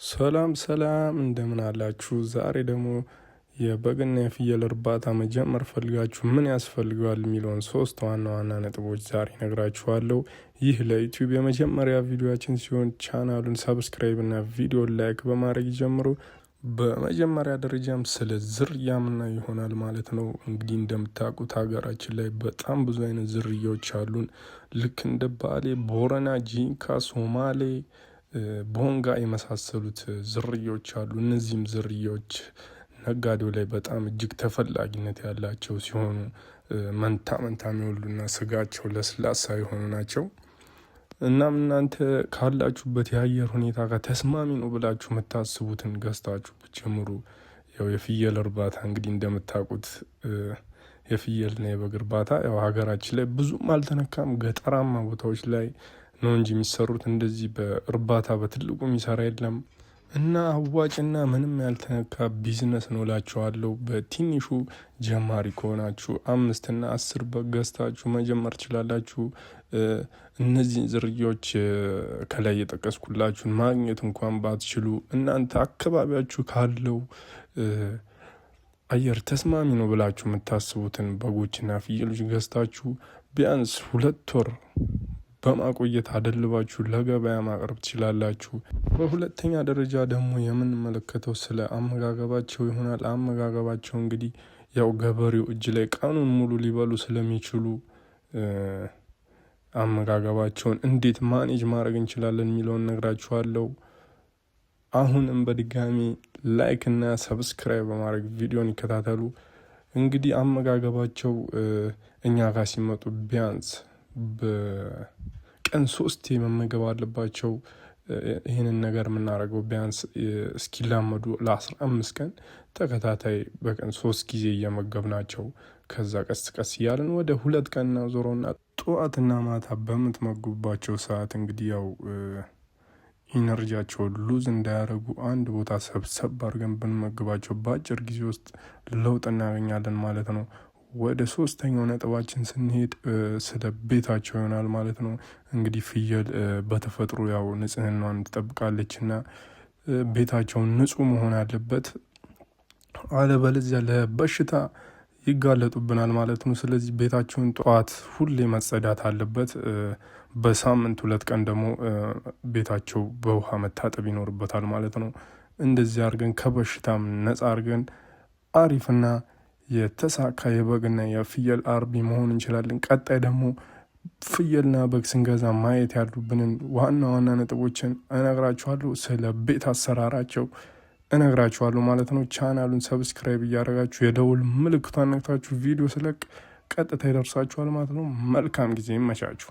ሰላም ሰላም እንደምን አላችሁ? ዛሬ ደግሞ የበግና የፍየል እርባታ መጀመር ፈልጋችሁ ምን ያስፈልገዋል የሚለውን ሶስት ዋና ዋና ነጥቦች ዛሬ ነግራችኋለሁ። ይህ ለዩቲዩብ የመጀመሪያ ቪዲዮችን ሲሆን ቻናሉን ሰብስክራይብ እና ቪዲዮ ላይክ በማድረግ ይጀምሩ። በመጀመሪያ ደረጃም ስለ ዝርያምና ይሆናል ማለት ነው። እንግዲህ እንደምታውቁት ሀገራችን ላይ በጣም ብዙ አይነት ዝርያዎች አሉን። ልክ እንደ ባሌ፣ ቦረና፣ ጂንካ፣ ሶማሌ፣ ቦንጋ የመሳሰሉት ዝርያዎች አሉ። እነዚህም ዝርያዎች ነጋዴው ላይ በጣም እጅግ ተፈላጊነት ያላቸው ሲሆኑ መንታ የሚወሉና ስጋቸው ለስላሳ የሆኑ ናቸው። እናም እናንተ ካላችሁበት የአየር ሁኔታ ጋር ተስማሚ ነው ብላችሁ የምታስቡትን ገዝታችሁ ብትጀምሩ። ያው የፍየል እርባታ እንግዲህ እንደምታውቁት የፍየልና የበግ እርባታ ያው ሀገራችን ላይ ብዙም አልተነካም። ገጠራማ ቦታዎች ላይ ነው እንጂ የሚሰሩት እንደዚህ በእርባታ በትልቁ የሚሰራ የለም። እና አዋጭና ምንም ያልተነካ ቢዝነስ ነው እላችኋለሁ። በትንሹ ጀማሪ ከሆናችሁ 5 እና 10 በግ ገዝታችሁ መጀመር ትችላላችሁ። እነዚህን ዝርያዎች ከላይ የጠቀስኩላችሁን ማግኘት እንኳን ባትችሉ እናንተ አካባቢያችሁ ካለው አየር ተስማሚ ነው ብላችሁ የምታስቡትን በጎችና ፍየሎች ገዝታችሁ ቢያንስ 2 ወር በማቆየት አደልባችሁ ለገበያ ማቅረብ ትችላላችሁ። በሁለተኛ ደረጃ ደግሞ የምንመለከተው ስለ አመጋገባቸው ይሆናል። አመጋገባቸው እንግዲህ ያው ገበሬው እጅ ላይ ቀኑን ሙሉ ሊበሉ ስለሚችሉ አመጋገባቸውን እንዴት ማኔጅ ማድረግ እንችላለን የሚለውን ነግራችኋለሁ። አሁንም በድጋሚ ላይክ እና ሰብስክራይብ በማድረግ ቪዲዮን ይከታተሉ። እንግዲህ አመጋገባቸው እኛ ጋር ሲመጡ ቢያንስ በቀን 3 መመገብ አለባቸው። ይህንን ነገር የምናደርገው ቢያንስ እስኪላመዱ ለ15 ቀን ተከታታይ በቀን 3 ጊዜ እየመገብናቸው ከዛ ቀስ ቀስ እያለን ወደ 2 ቀን እናዞረውና ጠዋትና ማታ በምትመግቡባቸው ሰዓት እንግዲህ ያው ኢነርጂያቸውን ሉዝ እንዳያደርጉ አንድ ቦታ ሰብሰብ አድርገን ብንመግባቸው በአጭር ጊዜ ውስጥ ለውጥ እናገኛለን ማለት ነው። ወደ 3ኛው ነጥባችን ስንሄድ ስለ ቤታቸው ይሆናል ማለት ነው። እንግዲህ ፍየል በተፈጥሮ ያው ንጽህናዋን ትጠብቃለችና ቤታቸውን ንጹህ መሆን አለበት። አለበለዚያ ለበሽታ ይጋለጡብናል ማለት ነው። ስለዚህ ቤታቸውን ጠዋት ሁሌ መጸዳት አለበት። በሳምንት 2 ቀን ደግሞ ቤታቸው በውሃ መታጠብ ይኖርበታል ማለት ነው። እንደዚህ አድርገን ከበሽታም ነጻ አድርገን አሪፍና የተሳካ የበግና የፍየል አርቢ መሆን እንችላለን። ቀጣይ ደግሞ ፍየልና በግ ስንገዛ ማየት ያሉብንን ዋና ዋና ነጥቦችን እነግራችኋለሁ። ስለ ቤት አሰራራቸው እነግራችኋለሁ ማለት ነው። ቻናሉን ሰብስክራይብ እያደረጋችሁ የደውል ምልክቷን ነክታችሁ ቪዲዮ ስለቅ ቀጥታ ይደርሳችኋል ማለት ነው። መልካም ጊዜ ይመቻችሁ።